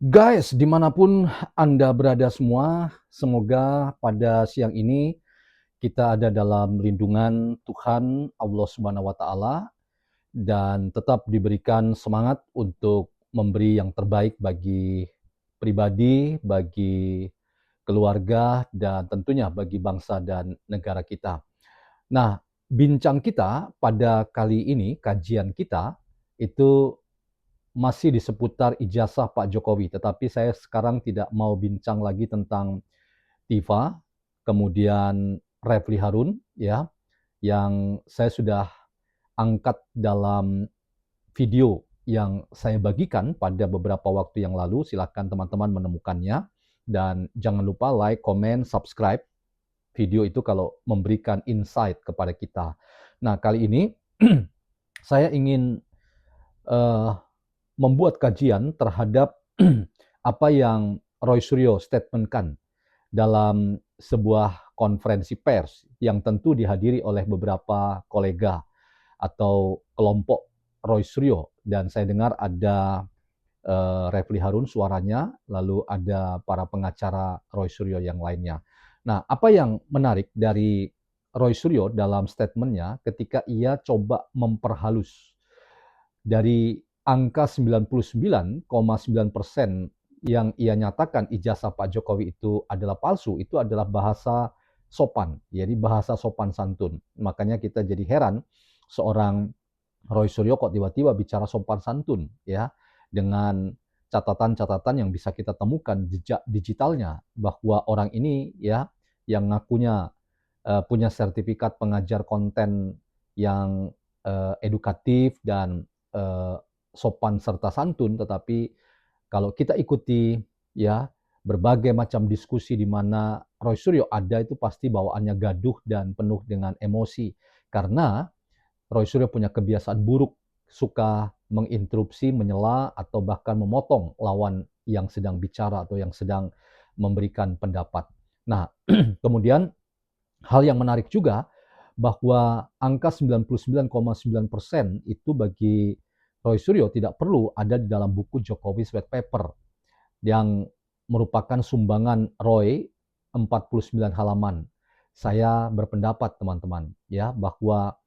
Guys, dimanapun Anda berada semua, semoga pada siang ini kita ada dalam lindungan Tuhan Allah Subhanahu wa Ta'ala dan tetap diberikan semangat untuk memberi yang terbaik bagi pribadi, bagi keluarga, dan tentunya bagi bangsa dan negara kita. Nah, bincang kita pada kali ini, kajian kita, itu masih di seputar ijazah Pak Jokowi, tetapi saya sekarang tidak mau bincang lagi tentang Tifa, kemudian Refli Harun, ya, yang saya sudah angkat dalam video yang saya bagikan pada beberapa waktu yang lalu. Silakan teman-teman menemukannya dan jangan lupa like, comment, subscribe video itu kalau memberikan insight kepada kita. Nah, kali ini saya ingin uh, membuat kajian terhadap apa yang Roy Suryo statementkan dalam sebuah konferensi pers yang tentu dihadiri oleh beberapa kolega atau kelompok Roy Suryo, dan saya dengar ada Refli Harun suaranya, lalu ada para pengacara Roy Suryo yang lainnya. Nah, apa yang menarik dari Roy Suryo dalam statementnya ketika ia coba memperhalus dari angka 99,9% yang ia nyatakan ijazah Pak Jokowi itu adalah palsu, itu adalah bahasa sopan, jadi bahasa sopan santun. Makanya kita jadi heran, seorang Roy Suryo kok tiba-tiba bicara sopan santun, ya, dengan catatan-catatan yang bisa kita temukan jejak digitalnya, bahwa orang ini, ya, yang ngakunya punya sertifikat pengajar konten yang edukatif dan uh, sopan serta santun, tetapi kalau kita ikuti, ya, berbagai macam diskusi di mana Roy Suryo ada, itu pasti bawaannya gaduh dan penuh dengan emosi, karena Roy Suryo punya kebiasaan buruk, suka menginterupsi, menyela, atau bahkan memotong lawan yang sedang bicara atau yang sedang memberikan pendapat. Nah, kemudian hal yang menarik juga bahwa angka 99,9% itu bagi Roy Suryo tidak perlu ada di dalam buku Jokowi White Paper yang merupakan sumbangan Roy 49 halaman. Saya berpendapat teman-teman, ya, bahwa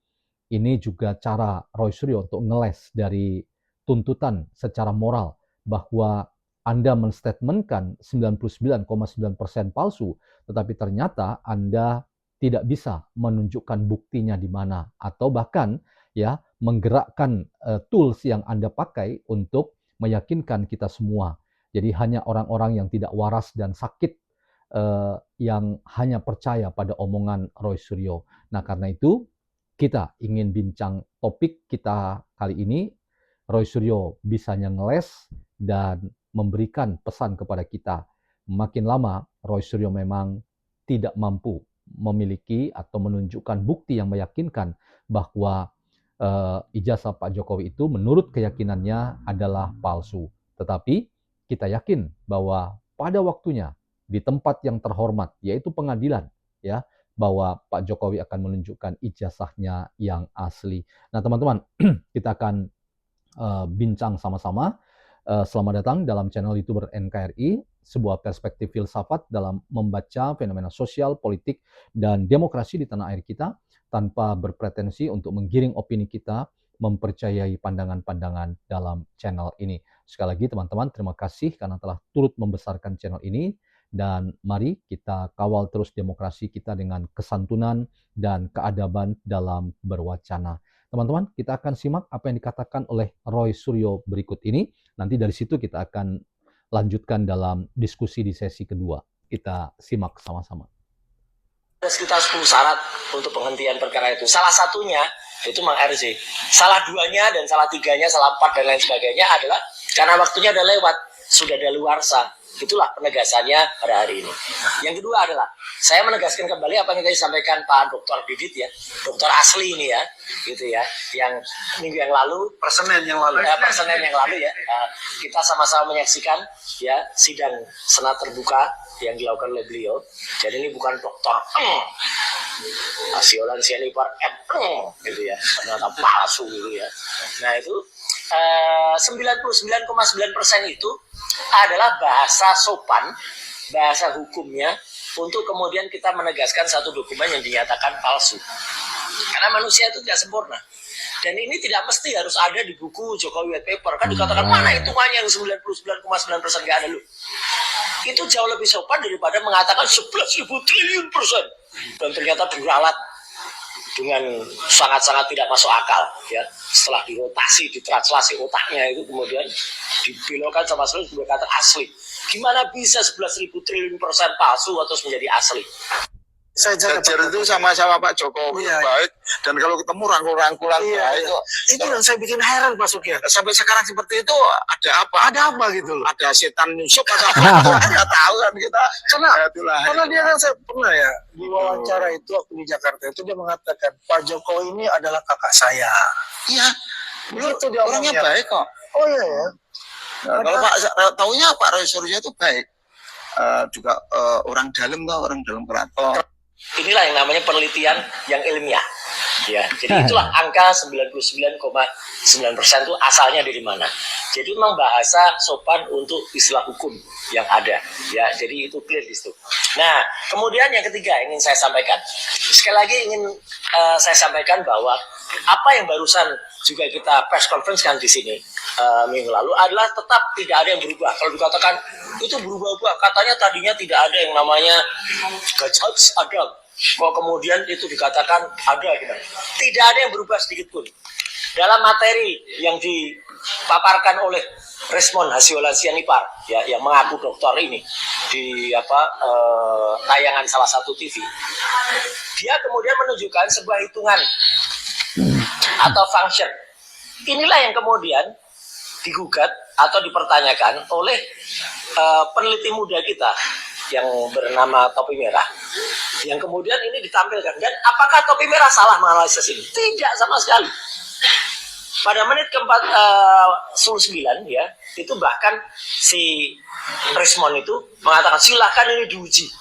ini juga cara Roy Suryo untuk ngeles dari tuntutan secara moral bahwa Anda menstatementkan 99,9% palsu, tetapi ternyata Anda tidak bisa menunjukkan buktinya di mana, atau bahkan, ya, menggerakkan tools yang Anda pakai untuk meyakinkan kita semua. Jadi hanya orang-orang yang tidak waras dan sakit yang hanya percaya pada omongan Roy Suryo. Nah, karena itu kita ingin bincang topik kita kali ini. Roy Suryo bisanya ngeles dan memberikan pesan kepada kita. Makin lama Roy Suryo memang tidak mampu memiliki atau menunjukkan bukti yang meyakinkan bahwa ijazah Pak Jokowi itu menurut keyakinannya adalah palsu. Tetapi kita yakin bahwa pada waktunya di tempat yang terhormat, yaitu pengadilan, ya, bahwa Pak Jokowi akan menunjukkan ijazahnya yang asli. Nah, teman-teman, kita akan bincang sama-sama. Selamat datang dalam channel YouTuber NKRI, sebuah perspektif filsafat dalam membaca fenomena sosial, politik, dan demokrasi di tanah air kita, tanpa berpretensi untuk menggiring opini kita, mempercayai pandangan-pandangan dalam channel ini. Sekali lagi teman-teman, terima kasih karena telah turut membesarkan channel ini, dan mari kita kawal terus demokrasi kita dengan kesantunan dan keadaban dalam berwacana. Teman-teman, kita akan simak apa yang dikatakan oleh Roy Suryo berikut ini. Nanti dari situ kita akan lanjutkan dalam diskusi di sesi kedua. Kita simak sama-sama. Ada sekitar 10 syarat untuk penghentian perkara itu. Salah satunya itu Mang RJ. Salah duanya dan salah tiganya, salah 4 dan lain sebagainya adalah karena waktunya udah lewat, sudah daluarsa. Itulah penegasannya pada hari ini. Yang kedua adalah saya menegaskan kembali apa yang tadi disampaikan Pak Dr. Didit, ya, dokter asli ini, ya, gitu ya, yang minggu yang lalu, Senin yang lalu ya, kita sama-sama menyaksikan, ya, sidang senat terbuka yang dilakukan oleh beliau. Jadi ini bukan dokter asiolan sianipar gitu ya, ternyata palsu gitu ya. Nah itu 99,9% itu adalah bahasa sopan, bahasa hukumnya untuk kemudian kita menegaskan satu dokumen yang dinyatakan palsu. Karena manusia itu tidak sempurna. Dan ini tidak mesti harus ada di buku Jokowi White Paper. Kan dikatakan mana hitungannya yang 99,9% nggak ada lu. Itu jauh lebih sopan daripada mengatakan 11.000 triliun persen. Dan ternyata beralat dengan sangat-sangat tidak masuk akal, ya. Setelah dirotasi, ditranslasi otaknya itu kemudian dibelokkan sama sekali berkata asli. Gimana bisa 11.000 triliun persen palsu terus menjadi asli? Saya jajar itu sama-sama Pak Jokowi baik, dan kalau ketemu rangkul-rangkulan itu yang saya bikin heran Pak Suki. Sampai sekarang seperti itu ada apa? Ada apa gitu loh? Ada setan nyusup atau apa? Nggak tahu kan kita. Karena dia kan saya pernah ya di wawancara itu waktu di Jakarta itu dia mengatakan Pak Jokowi ini adalah kakak saya. Iya, begitu dia orangnya baik kok. Oh iya ya. Nah, kalau Pak taunya Pak Roy Suryo itu baik. Juga orang dalam keraton. Inilah yang namanya penelitian yang ilmiah, ya. Jadi itulah angka 99,9% itu asalnya dari mana. Jadi memang bahasa sopan untuk istilah hukum yang ada, ya. Jadi itu clear di situ. Nah, kemudian yang ketiga ingin saya sampaikan. Sekali lagi ingin saya sampaikan bahwa apa yang barusan juga kita press conference kan di sini minggu lalu adalah tetap tidak ada yang berubah. Kalau dikatakan itu berubah-ubah, katanya tadinya tidak ada yang namanya gajah ada, kok kemudian itu dikatakan ada gitu. Tidak ada yang berubah sedikit pun. Dalam materi yang dipaparkan oleh Resmond Hasyolan Sianipar, ya, yang mengaku dokter ini di tayangan salah satu TV, dia kemudian menunjukkan sebuah hitungan atau function. Inilah yang kemudian digugat atau dipertanyakan oleh peneliti muda kita yang bernama Topi Merah, yang kemudian ini ditampilkan. Dan apakah Topi Merah salah menganalisis ini? Tidak sama sekali. Pada menit ke-49 ya, itu bahkan si Resmond itu mengatakan silakan ini diuji,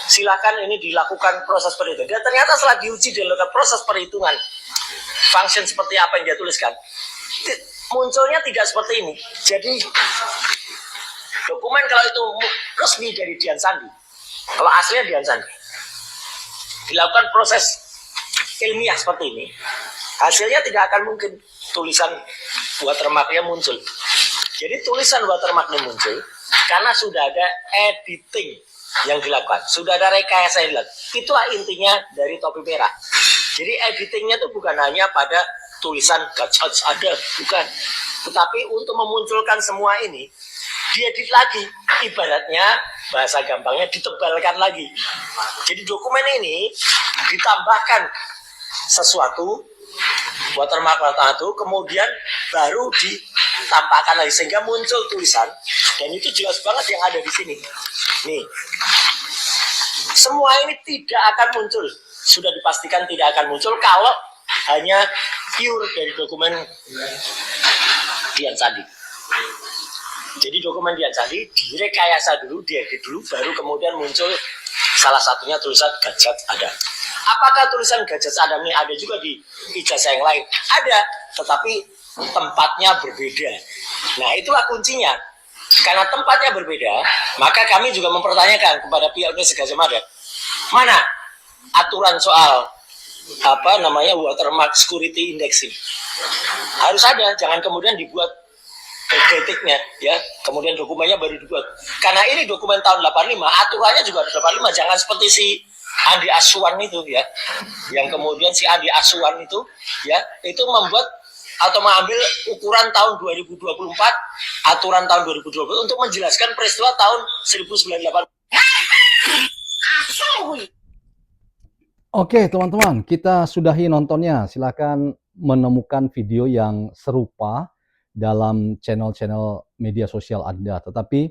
silakan ini dilakukan proses perhitungan. Dan ternyata setelah diuji dilakukan proses perhitungan function seperti apa yang dia tuliskan, munculnya tidak seperti ini. Jadi dokumen kalau itu resmi dari Dian Sandi, kalau aslinya Dian Sandi, dilakukan proses ilmiah seperti ini, hasilnya tidak akan mungkin tulisan watermarknya muncul. Jadi tulisan watermarknya muncul karena sudah ada editing yang dilakukan, sudah ada rekayasa yang dilakukan. Itulah intinya dari Topi Merah. Jadi editingnya itu bukan hanya pada tulisan gajah ada, bukan, tetapi untuk memunculkan semua ini diedit lagi, ibaratnya bahasa gampangnya ditebalkan lagi. Jadi dokumen ini ditambahkan sesuatu watermark itu, kemudian baru ditampakkan lagi sehingga muncul tulisan, dan itu jelas banget yang ada di sini. Nih, semua ini tidak akan muncul, sudah dipastikan tidak akan muncul kalau hanya pure dari dokumen Dian Sandi. Jadi dokumen Dian Sandi direkayasa dulu, diedit dulu, baru kemudian muncul salah satunya tulisan Gajah Adam. Apakah tulisan Gajah Adam ini ada juga di ijazah yang lain? Ada, tetapi tempatnya berbeda. Nah, itulah kuncinya. Karena tempatnya berbeda, maka kami juga mempertanyakan kepada pihak Universitas Gadjah Mada, mana aturan soal watermark security indexing? Harus ada, jangan kemudian dibuat kritiknya, ya, kemudian dokumennya baru dibuat. Karena ini dokumen tahun 85, aturannya juga 85, jangan seperti si Andi Aswan itu, ya, yang kemudian si Andi Aswan itu, ya, itu membuat atau mengambil ukuran tahun 2024, aturan tahun 2020 untuk menjelaskan peristiwa tahun 1980. Oke, teman-teman, kita sudahi nontonnya. Silakan menemukan video yang serupa dalam channel-channel media sosial Anda. Tetapi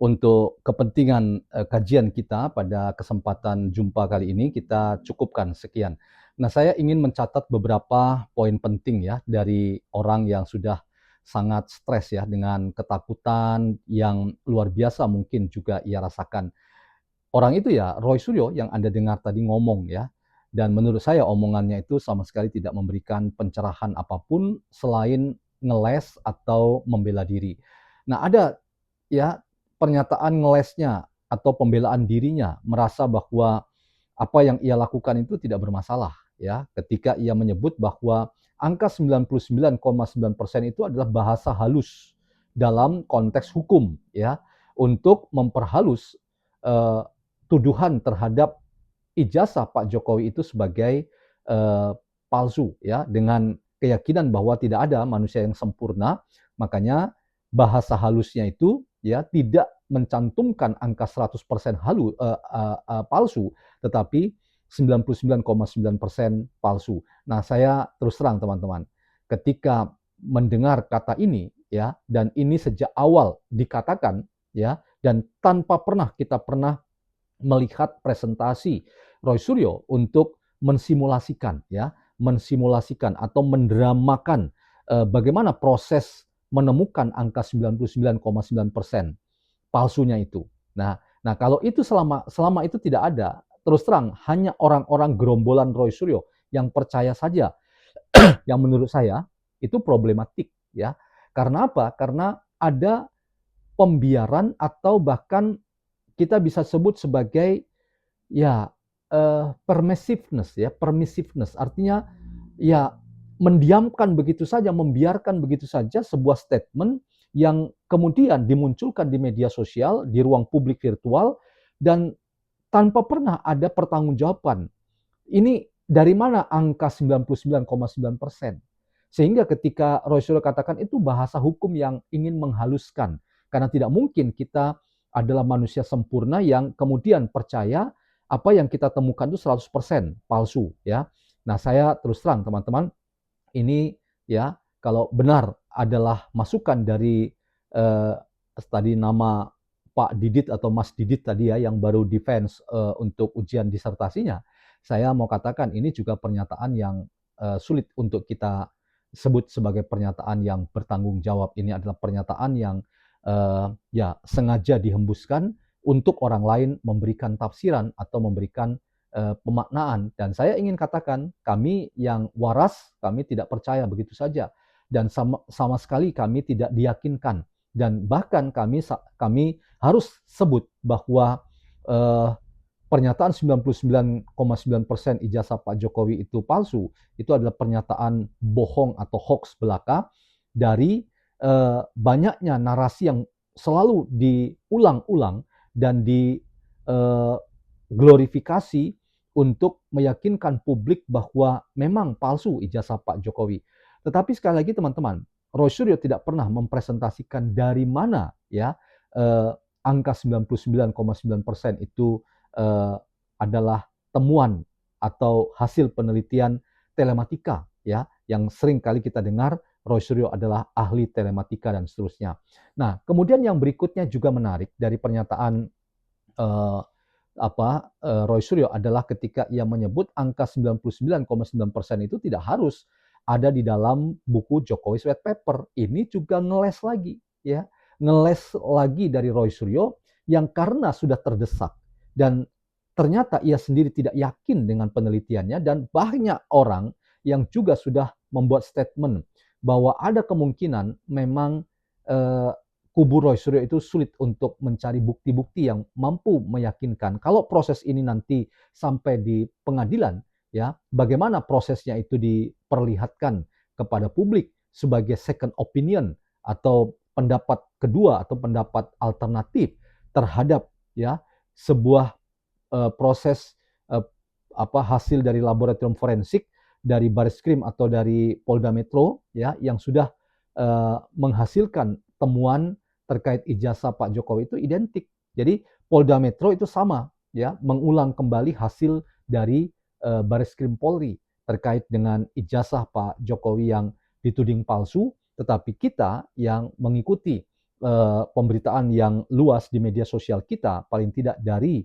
untuk kepentingan kajian kita pada kesempatan jumpa kali ini, kita cukupkan sekian. Nah, saya ingin mencatat beberapa poin penting ya dari orang yang sudah sangat stres ya dengan ketakutan yang luar biasa mungkin juga ia rasakan. Orang itu ya Roy Suryo yang Anda dengar tadi ngomong ya. Dan menurut saya omongannya itu sama sekali tidak memberikan pencerahan apapun selain ngeles atau membela diri. Nah, ada ya pernyataan ngelesnya atau pembelaan dirinya, merasa bahwa apa yang ia lakukan itu tidak bermasalah ya, ketika ia menyebut bahwa angka 99,9% itu adalah bahasa halus dalam konteks hukum ya, untuk memperhalus eh, tuduhan terhadap ijazah Pak Jokowi itu sebagai palsu ya, dengan keyakinan bahwa tidak ada manusia yang sempurna. Makanya bahasa halusnya itu ya tidak mencantumkan angka 100% palsu, tetapi 99,9% palsu. Nah, saya terus terang teman-teman, ketika mendengar kata ini ya, dan ini sejak awal dikatakan ya, dan tanpa kita pernah melihat presentasi Roy Suryo untuk mensimulasikan ya, mensimulasikan atau mendramakan bagaimana proses menemukan angka 99,9% palsunya itu. Nah, kalau itu selama itu tidak ada, terus terang hanya orang-orang gerombolan Roy Suryo yang percaya saja, yang menurut saya itu problematik ya. Karena apa? Karena ada pembiaran atau bahkan kita bisa sebut sebagai ya permissiveness artinya ya mendiamkan begitu saja, membiarkan begitu saja sebuah statement yang kemudian dimunculkan di media sosial, di ruang publik virtual, dan tanpa pernah ada pertanggungjawaban. Ini dari mana angka 99,9%? Sehingga ketika Roy Suryo katakan itu bahasa hukum yang ingin menghaluskan, karena tidak mungkin kita adalah manusia sempurna yang kemudian percaya apa yang kita temukan itu 100% palsu ya. Nah, saya terus terang teman-teman, ini ya kalau benar adalah masukan dari eh, tadi nama Pak Didit atau Mas Didit tadi ya, yang baru defense untuk ujian disertasinya, saya mau katakan ini juga pernyataan yang sulit untuk kita sebut sebagai pernyataan yang bertanggung jawab. Ini adalah pernyataan yang ya sengaja dihembuskan untuk orang lain memberikan tafsiran atau memberikan pemaknaan. Dan saya ingin katakan, kami yang waras, kami tidak percaya begitu saja. Dan sama sekali kami tidak diyakinkan. Dan bahkan kami harus sebut bahwa pernyataan 99,9% ijazah Pak Jokowi itu palsu, itu adalah pernyataan bohong atau hoax belaka dari banyaknya narasi yang selalu diulang-ulang dan diglorifikasi untuk meyakinkan publik bahwa memang palsu ijazah Pak Jokowi. Tetapi sekali lagi teman-teman, Roy Suryo tidak pernah mempresentasikan dari mana ya angka 99,9% itu adalah temuan atau hasil penelitian telematika ya, yang sering kali kita dengar Roy Suryo adalah ahli telematika dan seterusnya. Nah, kemudian yang berikutnya juga menarik dari pernyataan Roy Suryo adalah ketika ia menyebut angka 99,9% itu tidak harus ada di dalam buku Jokowi White Paper. Ini juga ngeles lagi ya, ngeles lagi dari Roy Suryo yang karena sudah terdesak dan ternyata ia sendiri tidak yakin dengan penelitiannya, dan banyak orang yang juga sudah membuat statement bahwa ada kemungkinan memang kubu Roy Suryo itu sulit untuk mencari bukti-bukti yang mampu meyakinkan. Kalau proses ini nanti sampai di pengadilan, ya, bagaimana prosesnya itu diperlihatkan kepada publik sebagai second opinion atau pendapat kedua atau pendapat alternatif terhadap ya sebuah proses hasil dari laboratorium forensik dari Bareskrim atau dari Polda Metro ya yang sudah menghasilkan temuan terkait ijazah Pak Jokowi itu identik. Jadi Polda Metro itu sama ya, mengulang kembali hasil dari Bareskrim Polri terkait dengan ijazah Pak Jokowi yang dituding palsu, tetapi kita yang mengikuti pemberitaan yang luas di media sosial kita, paling tidak dari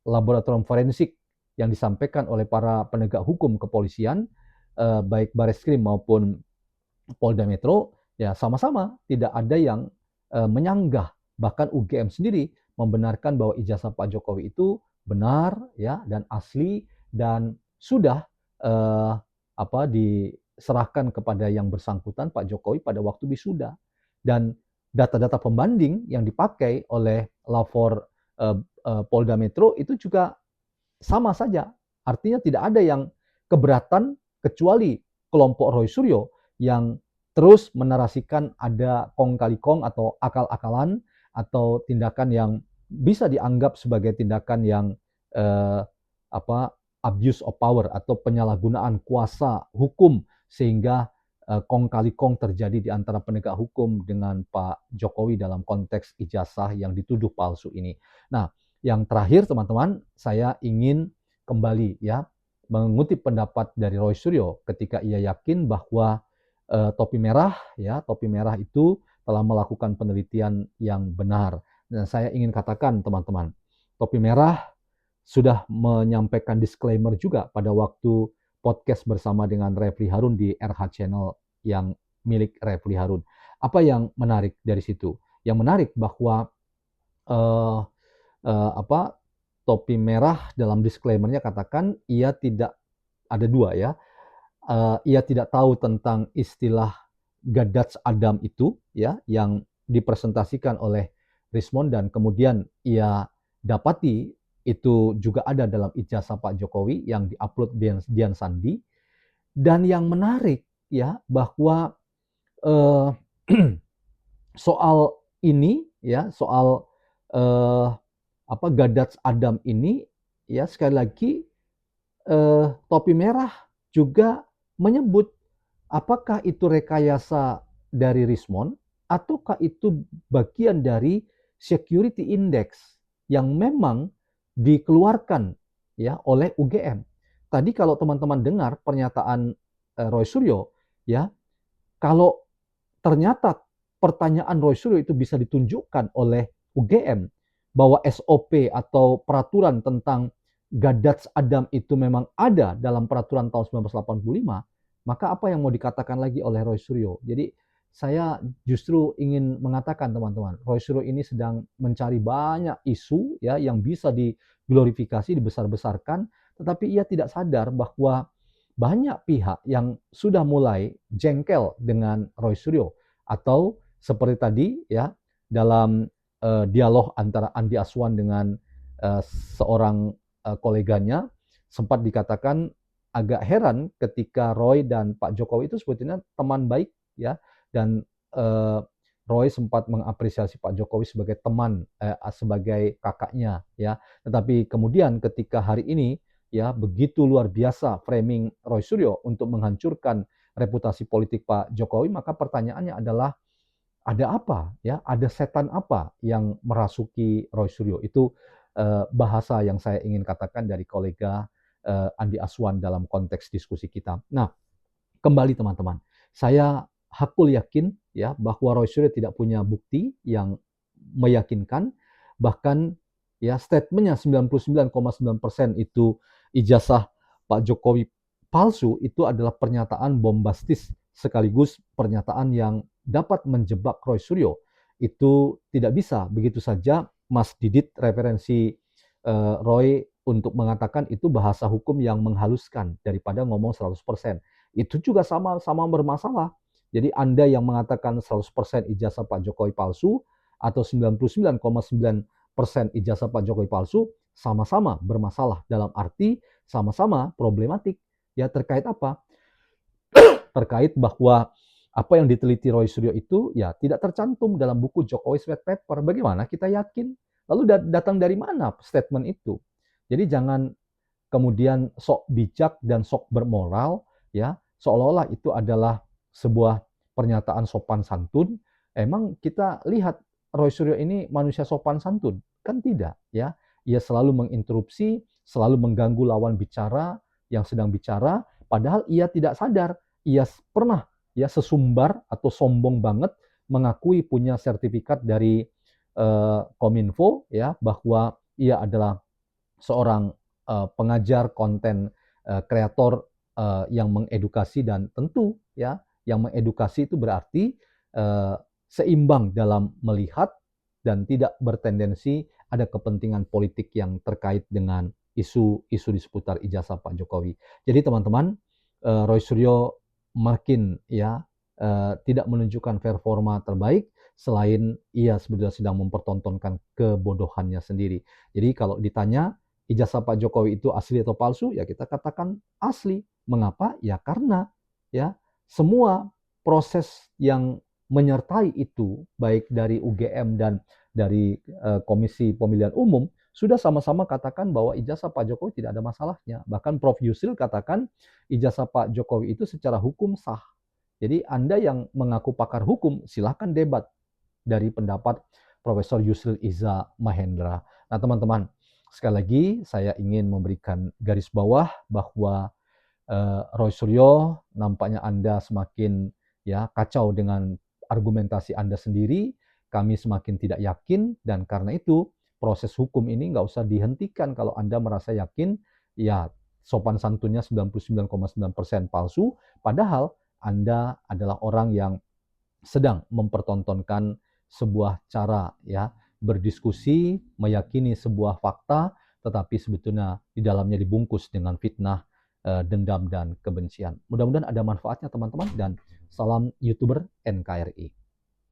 laboratorium forensik yang disampaikan oleh para penegak hukum kepolisian, baik Bareskrim maupun Polda Metro, ya sama-sama tidak ada yang menyanggah. Bahkan UGM sendiri membenarkan bahwa ijazah Pak Jokowi itu benar ya dan asli dan sudah diserahkan kepada yang bersangkutan Pak Jokowi pada waktu wisuda. Dan data-data pembanding yang dipakai oleh lapor Polda Metro itu juga sama saja. Artinya tidak ada yang keberatan kecuali kelompok Roy Suryo yang terus menarasikan ada kong kali kong atau akal-akalan atau tindakan yang bisa dianggap sebagai tindakan yang abuse of power atau penyalahgunaan kuasa hukum sehingga kong kali kong terjadi di antara penegak hukum dengan Pak Jokowi dalam konteks ijazah yang dituduh palsu ini. Nah, yang terakhir teman-teman, saya ingin kembali ya mengutip pendapat dari Roy Suryo ketika ia yakin bahwa topi merah itu telah melakukan penelitian yang benar. Dan saya ingin katakan teman-teman, topi merah sudah menyampaikan disclaimer juga pada waktu podcast bersama dengan Refli Harun di RH Channel yang milik Refli Harun. Apa yang menarik dari situ? Yang menarik bahwa topi merah dalam disclaimer-nya katakan ia tidak ada dua ya. Ia tidak tahu tentang istilah Gadats Adam itu ya yang dipresentasikan oleh Rismond dan kemudian ia dapati itu juga ada dalam ijazah Pak Jokowi yang diupload Dian Sandi. Dan yang menarik ya bahwa soal ini ya soal Gadats Adam ini ya sekali lagi topi merah juga menyebut apakah itu rekayasa dari Rismond ataukah itu bagian dari security index yang memang dikeluarkan ya oleh UGM. Tadi kalau teman-teman dengar pernyataan Roy Suryo ya, kalau ternyata pertanyaan Roy Suryo itu bisa ditunjukkan oleh UGM bahwa SOP atau peraturan tentang Gadats Adam itu memang ada dalam peraturan tahun 1985, maka apa yang mau dikatakan lagi oleh Roy Suryo? Jadi saya justru ingin mengatakan teman-teman, Roy Suryo ini sedang mencari banyak isu ya yang bisa diglorifikasi, dibesar-besarkan, tetapi ia tidak sadar bahwa banyak pihak yang sudah mulai jengkel dengan Roy Suryo atau seperti tadi ya dalam dialog antara Andi Aswan dengan seorang koleganya sempat dikatakan agak heran ketika Roy dan Pak Jokowi itu sebetulnya teman baik ya dan Roy sempat mengapresiasi Pak Jokowi sebagai teman sebagai kakaknya ya tetapi kemudian ketika hari ini ya begitu luar biasa framing Roy Suryo untuk menghancurkan reputasi politik Pak Jokowi maka pertanyaannya adalah ada apa ya ada setan apa yang merasuki Roy Suryo itu bahasa yang saya ingin katakan dari kolega Andi Aswan dalam konteks diskusi kita. Nah, kembali teman-teman, saya hakul yakin ya bahwa Roy Suryo tidak punya bukti yang meyakinkan, bahkan ya statementnya 99,9% itu ijazah Pak Jokowi palsu itu adalah pernyataan bombastis sekaligus pernyataan yang dapat menjebak Roy Suryo. Itu tidak bisa begitu saja Mas Didit referensi Roy untuk mengatakan itu bahasa hukum yang menghaluskan daripada ngomong 100%. Itu juga sama-sama bermasalah. Jadi Anda yang mengatakan 100% ijazah Pak Jokowi palsu atau 99,9% ijazah Pak Jokowi palsu sama-sama bermasalah dalam arti sama-sama problematik. Ya terkait apa? Terkait bahwa apa yang diteliti Roy Suryo itu ya tidak tercantum dalam buku Jokowi White Paper. Bagaimana kita yakin? Lalu datang dari mana statement itu? Jadi jangan kemudian sok bijak dan sok bermoral ya, seolah-olah itu adalah sebuah pernyataan sopan santun. Emang kita lihat Roy Suryo ini manusia sopan santun? Kan tidak ya. Ia selalu menginterupsi, selalu mengganggu lawan bicara yang sedang bicara, padahal ia tidak sadar. Ia pernah ya sesumbar atau sombong banget mengakui punya sertifikat dari Kominfo ya bahwa ia adalah seorang pengajar konten kreator yang mengedukasi dan tentu ya yang mengedukasi itu berarti seimbang dalam melihat dan tidak bertendensi ada kepentingan politik yang terkait dengan isu-isu di seputar ijazah Pak Jokowi. Jadi teman-teman, Roy Suryo makin tidak menunjukkan performa terbaik selain ia sebetulnya sedang mempertontonkan kebodohannya sendiri. Jadi kalau ditanya ijazah Pak Jokowi itu asli atau palsu, ya kita katakan asli. Mengapa? Ya karena semua proses yang menyertai itu baik dari UGM dan dari Komisi Pemilihan Umum sudah sama-sama katakan bahwa ijazah Pak Jokowi tidak ada masalahnya. Bahkan Prof. Yusril katakan ijazah Pak Jokowi itu secara hukum sah. Jadi Anda yang mengaku pakar hukum, silahkan debat dari pendapat Profesor Yusril Iza Mahendra. Nah teman-teman, sekali lagi saya ingin memberikan garis bawah bahwa Roy Suryo, nampaknya Anda semakin kacau dengan argumentasi Anda sendiri, kami semakin tidak yakin, dan karena itu proses hukum ini nggak usah dihentikan kalau Anda merasa yakin, sopan santunnya 99,9% palsu, padahal Anda adalah orang yang sedang mempertontonkan sebuah cara berdiskusi, meyakini sebuah fakta, tetapi sebetulnya di dalamnya dibungkus dengan fitnah, dendam, dan kebencian. Mudah-mudahan ada manfaatnya teman-teman, dan salam YouTuber NKRI.